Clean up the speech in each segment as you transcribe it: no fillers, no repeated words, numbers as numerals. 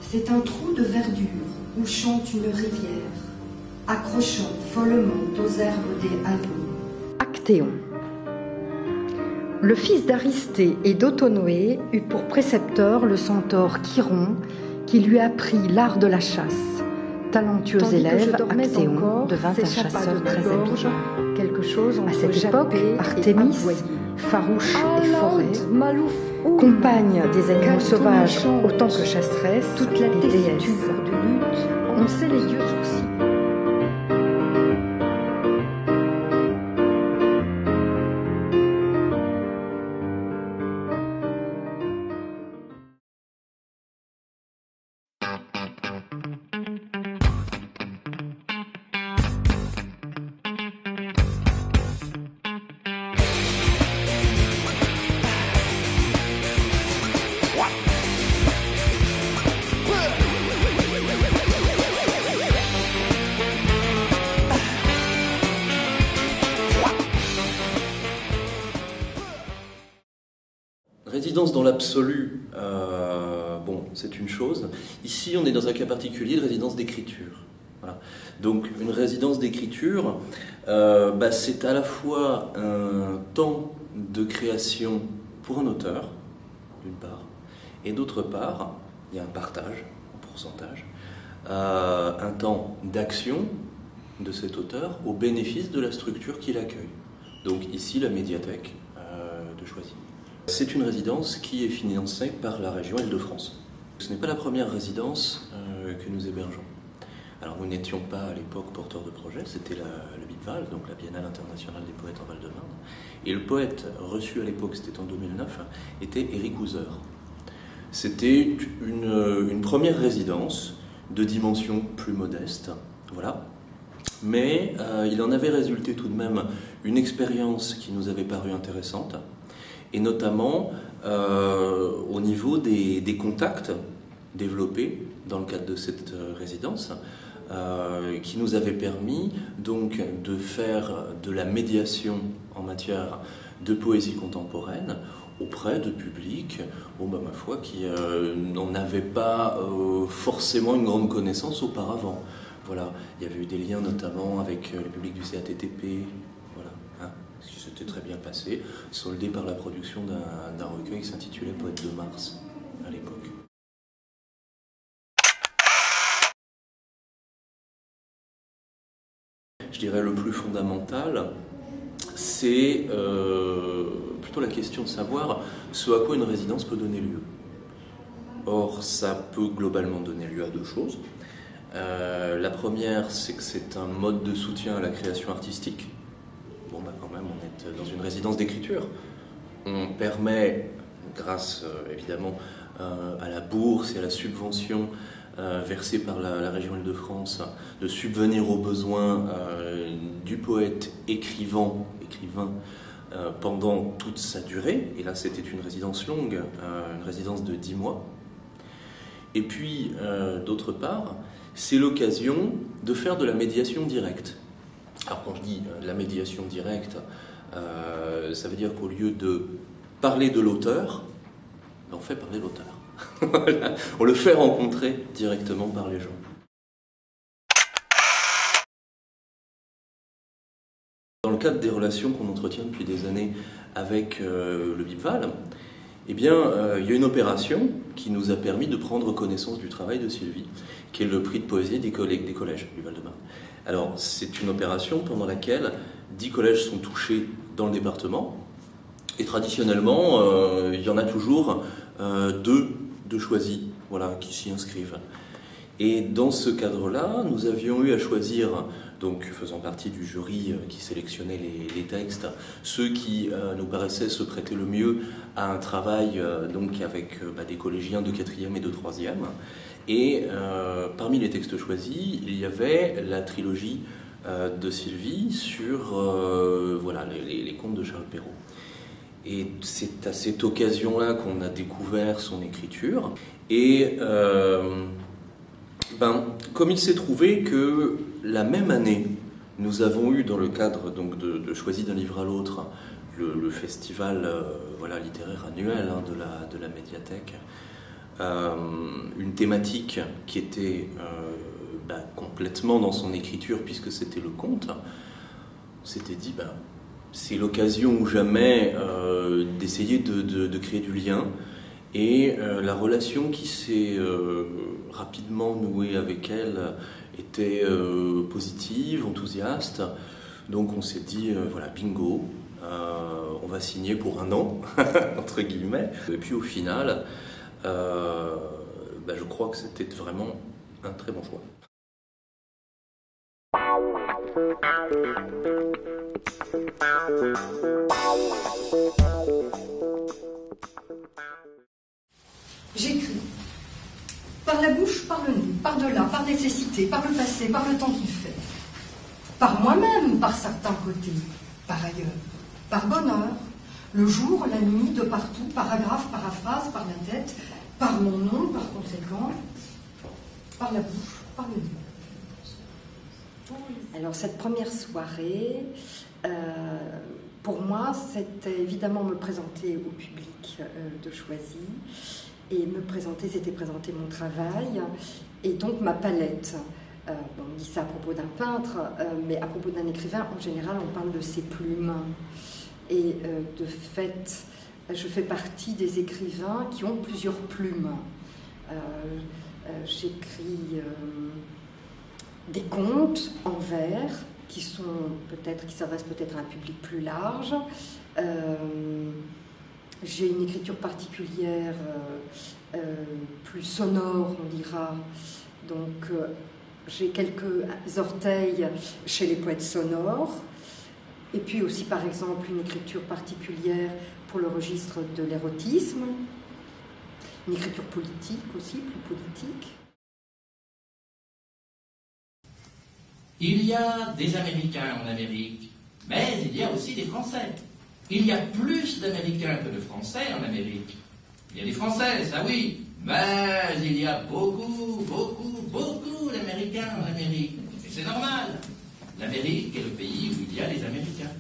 C'est un trou de verdure où chante une rivière, accrochant follement aux herbes des haillons. Actéon. Le fils d'Aristée et d'Autonoé eut pour précepteur le centaure Chiron, qui lui apprit l'art de la chasse. Talentueux élève, Actéon devint un chasseur très habile. À cette époque, Artémis, farouche et forêt, compagne des animaux sauvages autant que chasseresse, Toute la et déesse. tessiture de lutte, on sait les yeux sourcils. Résidence dans l'absolu, bon, c'est une chose. Ici, on est dans un cas particulier de résidence d'écriture. Voilà. Donc, une résidence d'écriture, c'est à la fois un temps de création pour un auteur, d'une part, et d'autre part, il y a un partage, un pourcentage, un temps d'action de cet auteur au bénéfice de la structure qu'il accueille. Donc, ici, la médiathèque de Choisy. C'est une résidence qui est financée par la région Île-de-France. Ce n'est pas la première résidence que nous hébergeons. Alors nous n'étions pas à l'époque porteurs de projet, c'était le BIPVAL, donc la Biennale internationale des poètes en Val-de-Marne. Et le poète reçu à l'époque, c'était en 2009, était Éric Houser. C'était une première résidence de dimension plus modeste, voilà. Mais il en avait résulté tout de même une expérience qui nous avait paru intéressante, et notamment au niveau des contacts développés dans le cadre de cette résidence, qui nous avait permis donc de faire de la médiation en matière de poésie contemporaine auprès de publics, ma foi, qui n'en avaient pas forcément une grande connaissance auparavant. Voilà, il y avait eu des liens notamment avec le public du CATTP, voilà, hein, ce qui s'était très bien passé, soldé par la production d'un recueil qui s'intitulait Poète de Mars à l'époque. Je dirais le plus fondamental, c'est plutôt la question de savoir ce à quoi une résidence peut donner lieu. Or, ça peut globalement donner lieu à deux choses. La première, c'est que c'est un mode de soutien à la création artistique. Quand même, on est dans une résidence d'écriture. On permet, grâce évidemment à la bourse et à la subvention versée par la région Île-de-France, de subvenir aux besoins du poète écrivain pendant toute sa durée. Et là, c'était une résidence longue, une résidence de 10 mois. Et puis, d'autre part, c'est l'occasion de faire de la médiation directe. Alors quand je dis la médiation directe, ça veut dire qu'au lieu de parler de l'auteur, on fait parler l'auteur. Voilà. On le fait rencontrer directement par les gens. Dans le cadre des relations qu'on entretient depuis des années avec le BIPVAL, il y a une opération qui nous a permis de prendre connaissance du travail de Sylvie, qui est le prix de poésie des collèges du Val-de-Marne. Alors, c'est une opération pendant laquelle 10 collèges sont touchés dans le département, et traditionnellement, il y en a toujours 2 de choisis, qui s'y inscrivent. Et dans ce cadre-là, nous avions eu à choisir, donc faisant partie du jury qui sélectionnait les textes, ceux qui nous paraissaient se prêter le mieux à un travail donc avec des collégiens de 4e et de 3e. Et parmi les textes choisis, il y avait la trilogie de Sylvie sur les contes de Charles Perrault. Et c'est à cette occasion-là qu'on a découvert son écriture. Et comme il s'est trouvé que la même année, nous avons eu dans le cadre donc, de Choisi d'un livre à l'autre, le festival littéraire annuel de la médiathèque, une thématique qui était complètement dans son écriture, puisque c'était le conte, on s'était dit, c'est l'occasion ou jamais d'essayer de créer du lien. Et la relation qui s'est rapidement nouée avec elle était positive, enthousiaste. Donc on s'est dit, voilà, bingo, on va signer pour 1 an, entre guillemets. Et puis au final, je crois que c'était vraiment un très bon choix. J'écris. Par la bouche, par le nez, par delà, par nécessité, par le passé, par le temps qu'il fait. Par moi-même, par certains côtés, par ailleurs. Par bonheur, le jour, la nuit, de partout, paragraphe, paraphrase, par la tête, par mon nom, par conséquent, par la bouche, par le nez. Alors cette première soirée, pour moi, c'était évidemment me présenter au public de Choisy. Et c'était présenter mon travail et donc ma palette. On dit ça à propos d'un peintre, mais à propos d'un écrivain, en général, on parle de ses plumes. Et de fait, je fais partie des écrivains qui ont plusieurs plumes. J'écris des contes en vers qui s'adressent peut-être à un public plus large. J'ai une écriture particulière, plus sonore, on dira. Donc, j'ai quelques orteils chez les poètes sonores. Et puis aussi, par exemple, une écriture particulière pour le registre de l'érotisme. Une écriture politique aussi, plus politique. Il y a des Américains en Amérique, mais il y a aussi des Français. Il y a plus d'Américains que de Français en Amérique. Il y a des Français, ça oui, mais il y a beaucoup d'Américains en Amérique. Et c'est normal. L'Amérique est le pays où il y a des Américains.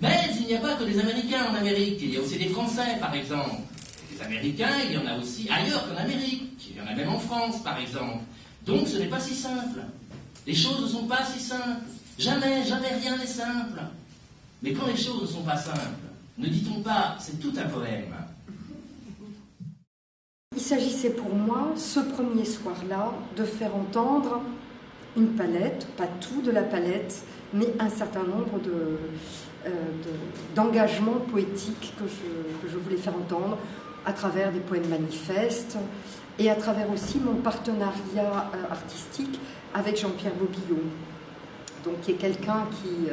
Mais il n'y a pas que des Américains en Amérique. Il y a aussi des Français, par exemple. Et des Américains, il y en a aussi ailleurs qu'en Amérique. Il y en a même en France, par exemple. Donc ce n'est pas si simple. Les choses ne sont pas si simples. Jamais rien n'est simple. Mais quand les choses ne sont pas simples, ne dit-on pas, c'est tout un poème. Il s'agissait pour moi, ce premier soir-là, de faire entendre une palette, pas tout de la palette, mais un certain nombre d'engagements poétiques que je voulais faire entendre à travers des poèmes manifestes et à travers aussi mon partenariat artistique avec Jean-Pierre Bobillot. Donc, qui est quelqu'un qui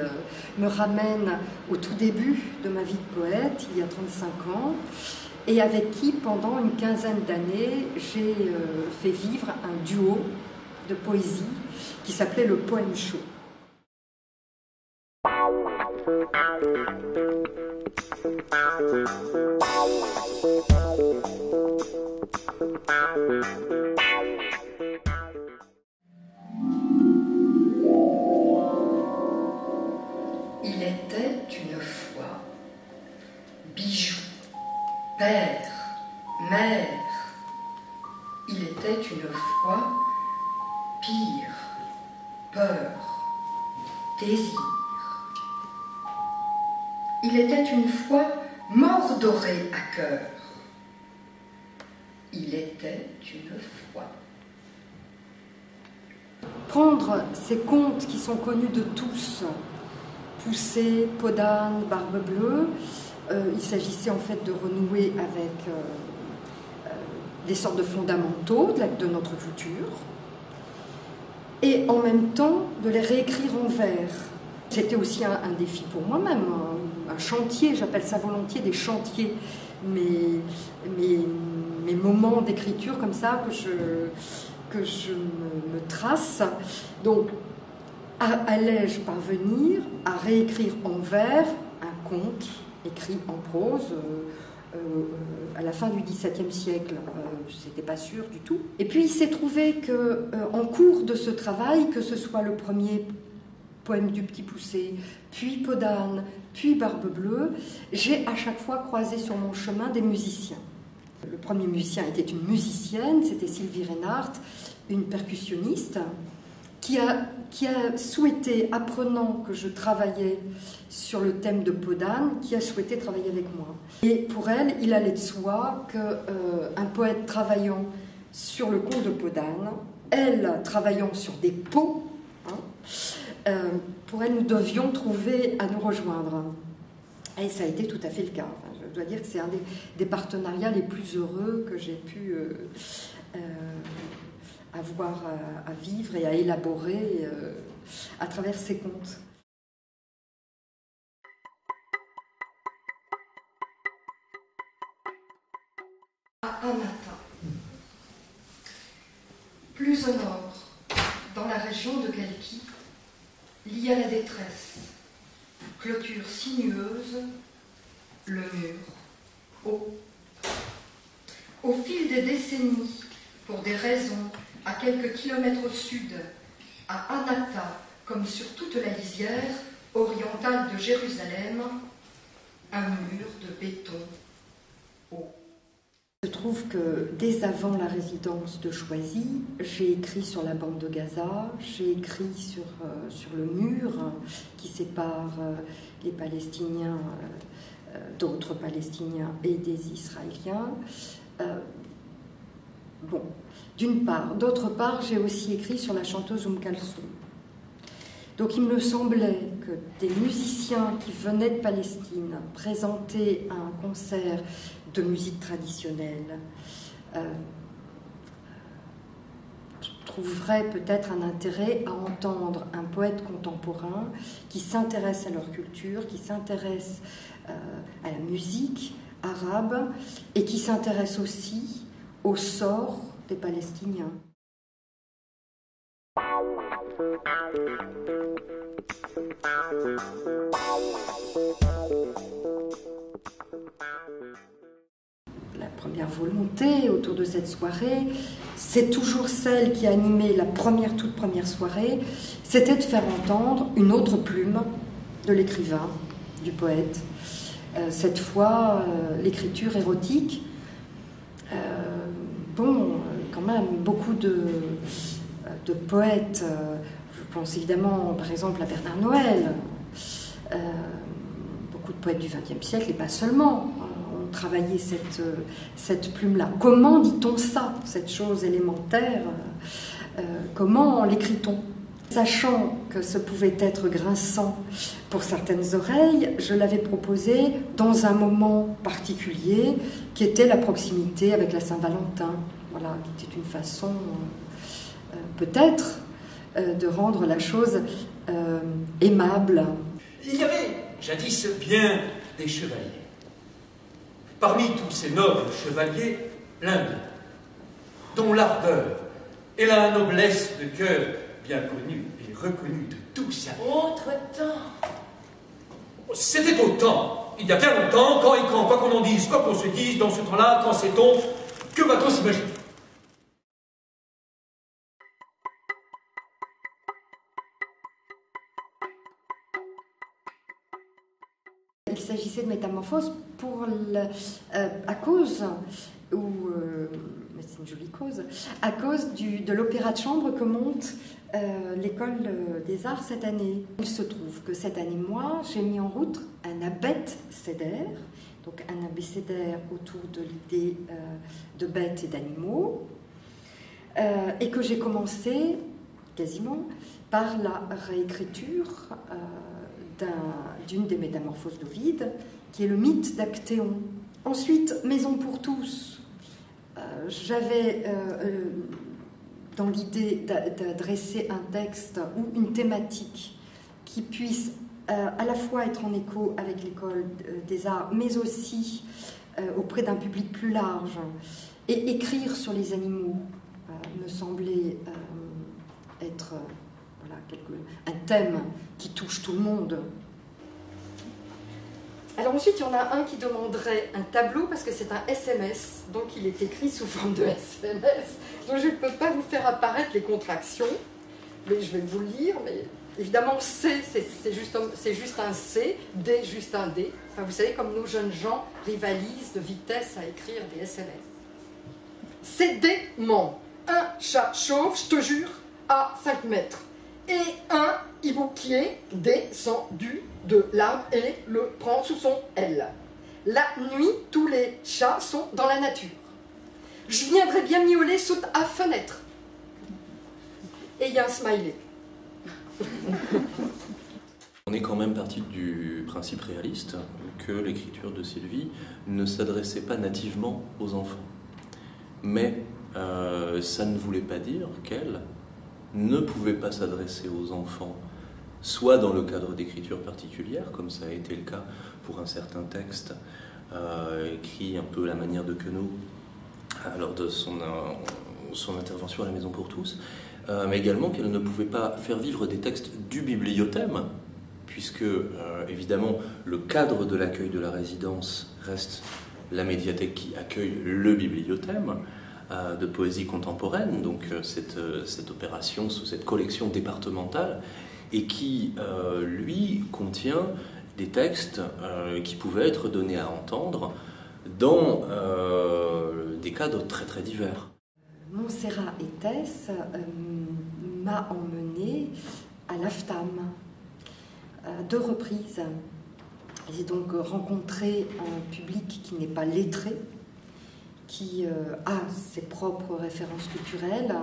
me ramène au tout début de ma vie de poète, il y a 35 ans, et avec qui, pendant une quinzaine d'années, j'ai fait vivre un duo de poésie qui s'appelait le Poème Chaud. Il était une fois bijoux, père, mère. Il était une fois pire, peur, désir. Il était une fois mort doré à cœur. Il était une fois. Prendre ces contes qui sont connus de tous, Poussée, Peau d'âne, Barbe bleue, il s'agissait en fait de renouer avec des sortes de fondamentaux de notre culture et en même temps de les réécrire en vers. C'était aussi un défi pour moi-même, un chantier, j'appelle ça volontiers des chantiers, mes moments d'écriture comme ça que je me trace. Donc, allais-je parvenir à réécrire en vers un conte écrit en prose à la fin du XVIIe siècle? C'était pas sûr du tout. Et puis il s'est trouvé qu'en cours de ce travail, que ce soit le premier poème du Petit Poussé, puis Peau d'âne, puis Barbe bleue, j'ai à chaque fois croisé sur mon chemin des musiciens. Le premier musicien était une musicienne, c'était Sylvie Reinhardt, une percussionniste, qui a souhaité, apprenant que je travaillais sur le thème de Peau d'âne, qui a souhaité travailler avec moi. Et pour elle, il allait de soi qu'un poète travaillant sur le conte de Peau d'âne, elle travaillant sur des peaux, pour elle, nous devions trouver à nous rejoindre. Et ça a été tout à fait le cas. Enfin, je dois dire que c'est un des partenariats les plus heureux que j'ai pu avoir à vivre et à élaborer à travers ces contes. Un matin, plus au nord, dans la région de Kalki, il y a la détresse, clôture sinueuse, le mur, haut. Au fil des décennies, pour des raisons, à quelques kilomètres au sud, à Anata, comme sur toute la lisière orientale de Jérusalem, un mur de béton haut. Je trouve que dès avant la résidence de Choisy, j'ai écrit sur la bande de Gaza, j'ai écrit sur le mur qui sépare les Palestiniens d'autres Palestiniens et des Israéliens. Bon, d'une part. D'autre part, j'ai aussi écrit sur la chanteuse Kalsoum. Donc il me semblait que des musiciens qui venaient de Palestine présenter un concert de musique traditionnelle trouveraient peut-être un intérêt à entendre un poète contemporain qui s'intéresse à leur culture, qui s'intéresse à la musique arabe et qui s'intéresse aussi au sort des Palestiniens. La première volonté autour de cette soirée, c'est toujours celle qui a animé la toute première soirée, c'était de faire entendre une autre plume de l'écrivain, du poète. Cette fois, l'écriture érotique. Quand même, beaucoup de poètes, je pense évidemment par exemple à Bernard Noël, beaucoup de poètes du XXe siècle et pas seulement, ont travaillé cette plume-là. Comment dit-on ça, cette chose élémentaire, comment l'écrit-on? Sachant que ce pouvait être grinçant pour certaines oreilles, je l'avais proposé dans un moment particulier qui était la proximité avec la Saint-Valentin, voilà, qui était une façon peut-être de rendre la chose aimable. Il y avait jadis bien des chevaliers. Parmi tous ces nobles chevaliers, l'un d'eux, dont l'ardeur et la noblesse de cœur bien connue et reconnue de tous. Autre temps. C'était au temps, il y a bien longtemps, quand et quand, quoi qu'on en dise, quoi qu'on se dise, dans ce temps-là, quand sait-on, que va-t-on s'imaginer? Il s'agissait de métamorphose à cause, mais c'est une jolie cause, à cause de l'opéra de chambre que monte l'école des arts cette année. Il se trouve que cette année, moi, j'ai mis en route un abécédaire, donc un abécédaire autour de l'idée de bêtes et d'animaux, et que j'ai commencé quasiment par la réécriture d'une des métamorphoses d'Ovide, qui est le mythe d'Actéon. Ensuite, Maison pour tous. J'avais dans l'idée d'adresser un texte ou une thématique qui puisse à la fois être en écho avec l'école des arts, mais aussi auprès d'un public plus large. Et écrire sur les animaux me semblait être un thème qui touche tout le monde. Alors ensuite, il y en a un qui demanderait un tableau parce que c'est un SMS, donc il est écrit sous forme de SMS. Donc je ne peux pas vous faire apparaître les contractions. mais je vais vous le lire, mais évidemment C, c'est juste un C, D, juste un D. Enfin, vous savez, comme nos jeunes gens rivalisent de vitesse à écrire des SMS. C'est dément. Un chat chauve, je te jure, à 5 mètres. Et un hibouquier descendu de l'arbre et le prend sous son aile. La nuit, tous les chats sont dans la nature. Je viendrai bien miauler sous ta fenêtre. Et il y a un smiley. On est quand même parti du principe réaliste que l'écriture de Sylvie ne s'adressait pas nativement aux enfants. Mais ça ne voulait pas dire qu'elle ne pouvait pas s'adresser aux enfants, soit dans le cadre d'écriture particulière, comme ça a été le cas pour un certain texte écrit un peu à la manière de Queneau lors de son intervention à la Maison pour tous, mais également qu'elle ne pouvait pas faire vivre des textes du bibliothème, puisque évidemment le cadre de l'accueil de la résidence reste la médiathèque qui accueille le bibliothème de poésie contemporaine, donc cette opération, cette collection départementale, et qui, lui, contient des textes qui pouvaient être donnés à entendre dans des cadres très très divers. Montserrat et Tess m'a emmenée à l'AFTAM à 2 reprises. J'ai donc rencontré un public qui n'est pas lettré, qui a ses propres références culturelles.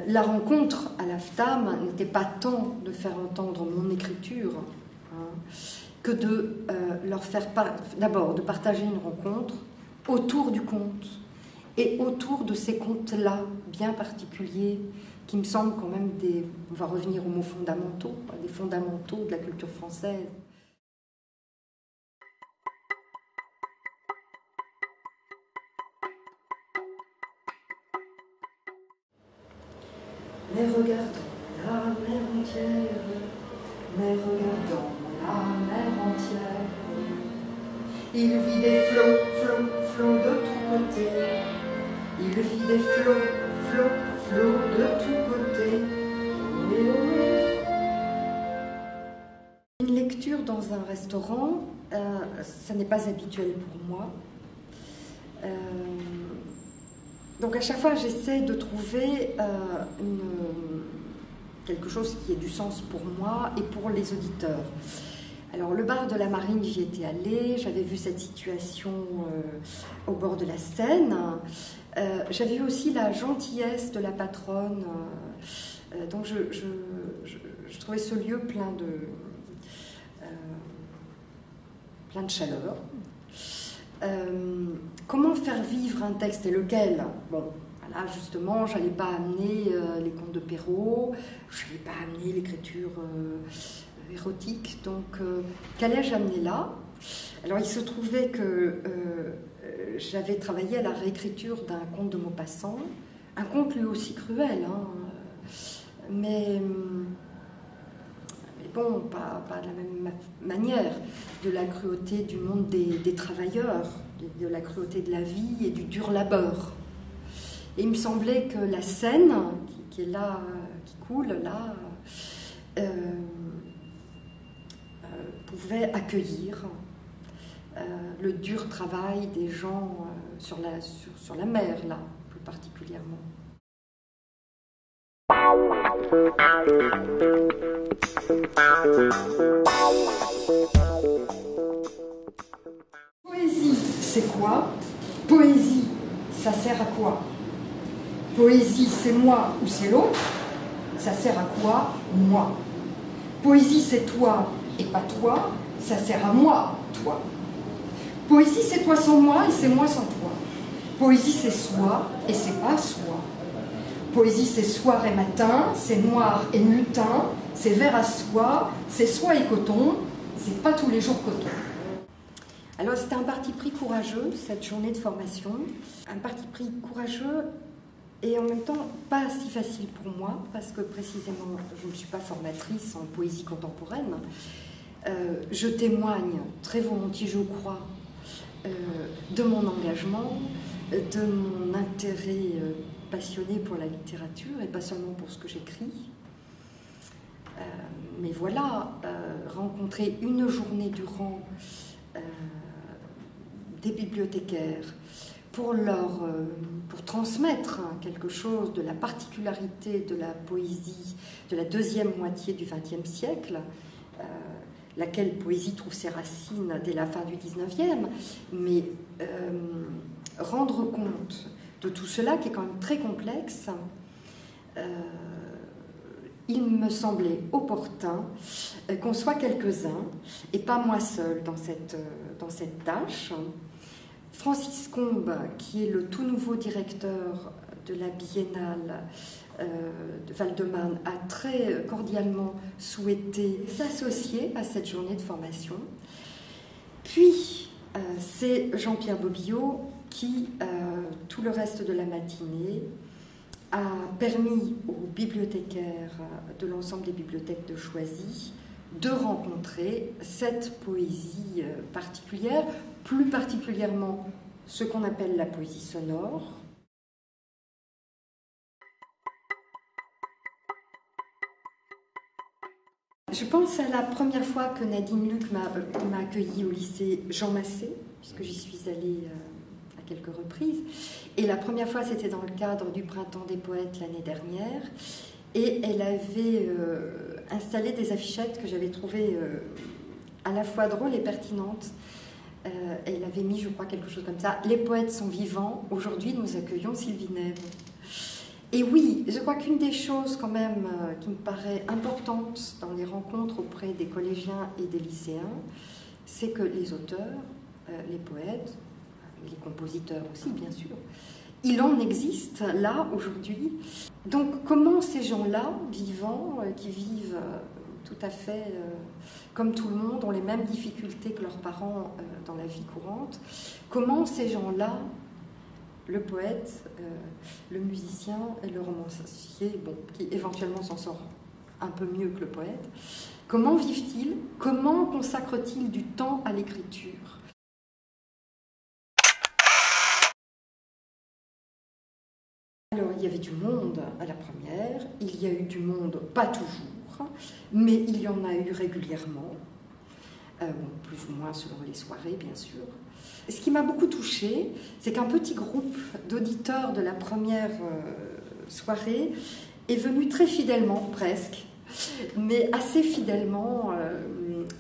La rencontre à l'AFTAM n'était pas tant de faire entendre mon écriture, que de leur faire d'abord de partager une rencontre autour du conte et autour de ces contes-là bien particuliers qui me semblent quand même on va revenir aux mots fondamentaux, des fondamentaux de la culture française. Mais regardons la mer entière, mais regardons la mer entière. Il vit des flots, flots, flots de tous côtés. Il vit des flots, flots, flots de tous côtés. Une lecture dans un restaurant, ça n'est pas habituel pour moi. Donc à chaque fois, j'essaie de trouver quelque chose qui ait du sens pour moi et pour les auditeurs. Alors le bar de la Marine, j'y étais allée, j'avais vu cette situation au bord de la Seine. J'avais vu aussi la gentillesse de la patronne. Donc je trouvais ce lieu plein de chaleur. Comment faire vivre un texte et lequel? Bon, là justement, je n'allais pas amener les contes de Perrault, je n'allais pas amener l'écriture érotique, donc qu'allais-je amener là? Alors il se trouvait que j'avais travaillé à la réécriture d'un conte de Maupassant, un conte lui aussi cruel, mais bon, pas de la même manière, de la cruauté du monde des travailleurs, de la cruauté de la vie et du dur labeur. Et il me semblait que la Seine, qui est là, qui coule là, pouvait accueillir le dur travail des gens sur la mer, là, plus particulièrement. Poésie, c'est quoi? Poésie, ça sert à quoi? Poésie, c'est moi ou c'est l'autre? Ça sert à quoi? Moi. Poésie, c'est toi et pas toi, ça sert à moi, toi. Poésie, c'est toi sans moi et c'est moi sans toi. Poésie, c'est soi et c'est pas soi. Poésie, c'est soir et matin, c'est noir et mutin, c'est vert à soie, c'est soie et coton, c'est pas tous les jours coton. Alors c'était un parti pris courageux, cette journée de formation, un parti pris courageux et en même temps pas si facile pour moi, parce que précisément je ne suis pas formatrice en poésie contemporaine. Je témoigne très volontiers, je crois, de mon engagement, de mon intérêt passionnée pour la littérature et pas seulement pour ce que j'écris. Mais voilà, rencontrer une journée durant des bibliothécaires pour transmettre quelque chose de la particularité de la poésie de la deuxième moitié du XXe siècle, laquelle poésie trouve ses racines dès la fin du XIXe, mais rendre compte de tout cela qui est quand même très complexe, il me semblait opportun qu'on soit quelques-uns, et pas moi seule dans cette tâche. Francis Combes, qui est le tout nouveau directeur de la Biennale de Val-de-Marne, a très cordialement souhaité s'associer à cette journée de formation. Puis, c'est Jean-Pierre Bobillot qui, tout le reste de la matinée, a permis aux bibliothécaires de l'ensemble des bibliothèques de Choisy de rencontrer cette poésie particulière, plus particulièrement ce qu'on appelle la poésie sonore. Je pense à la première fois que Nadine Luc m'a accueillie au lycée Jean Massé, puisque j'y suis allée à quelques reprises. Et la première fois, c'était dans le cadre du Printemps des Poètes l'année dernière. Et elle avait installé des affichettes que j'avais trouvées à la fois drôles et pertinentes. Elle avait mis, je crois, quelque chose comme ça. « Les poètes sont vivants. Aujourd'hui, nous accueillons Sylvie Nève. » Et oui, je crois qu'une des choses quand même qui me paraît importante dans les rencontres auprès des collégiens et des lycéens, c'est que les auteurs, les poètes, les compositeurs aussi bien sûr, il en existe là aujourd'hui. Donc comment ces gens-là, vivants, qui vivent tout à fait comme tout le monde, ont les mêmes difficultés que leurs parents dans la vie courante, comment ces gens-là, le poète, le musicien et le romancier, bon, qui éventuellement s'en sort un peu mieux que le poète, comment vivent-ils? Comment consacrent-ils du temps à l'écriture? Alors, il y avait du monde à la première, il y a eu du monde, pas toujours, mais il y en a eu régulièrement, plus ou moins selon les soirées, bien sûr. Ce qui m'a beaucoup touchée, c'est qu'un petit groupe d'auditeurs de la première soirée est venu très fidèlement, presque, mais assez fidèlement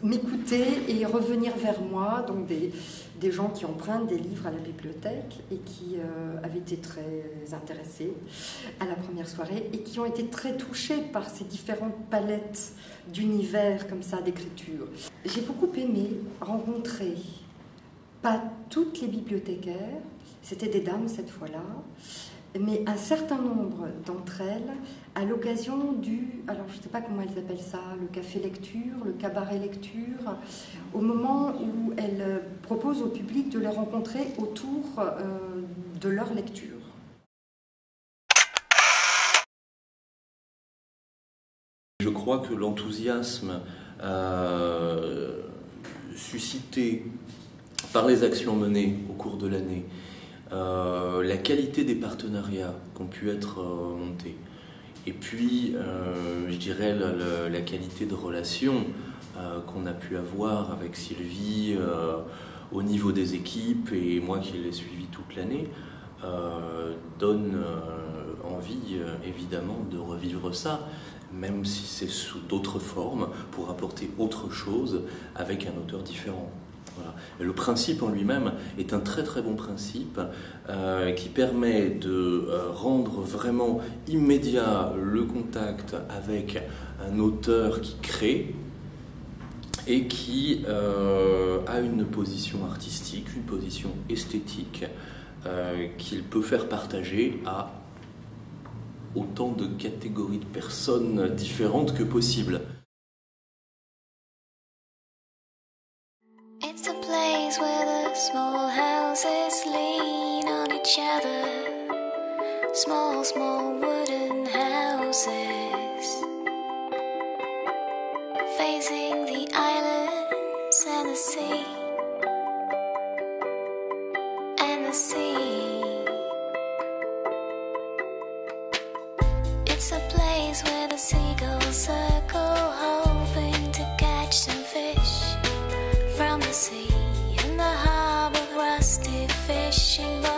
m'écouter et revenir vers moi, donc des gens qui empruntent des livres à la bibliothèque et qui avaient été très intéressés à la première soirée et qui ont été très touchés par ces différentes palettes d'univers comme ça, d'écriture. J'ai beaucoup aimé rencontrer pas toutes les bibliothécaires, c'était des dames cette fois-là, mais un certain nombre d'entre elles, à l'occasion alors je ne sais pas comment elles appellent ça, le café lecture, le cabaret lecture, au moment où elles proposent au public de les rencontrer autour de leur lecture. Je crois que l'enthousiasme suscité par les actions menées au cours de l'année, la qualité des partenariats qui ont pu être montés, et puis, je dirais, la qualité de relations qu'on a pu avoir avec Sylvie au niveau des équipes, et moi qui l'ai suivi toute l'année, donne envie, évidemment, de revivre ça, même si c'est sous d'autres formes, pour apporter autre chose avec un auteur différent. Voilà. Et le principe en lui-même est un très très bon principe qui permet de rendre vraiment immédiat le contact avec un auteur qui crée et qui a une position artistique, une position esthétique qu'il peut faire partager à autant de catégories de personnes différentes que possible. It's a place where the small houses lean on each other. Small, small wooden houses facing the islands and the sea. And the sea. wishing, but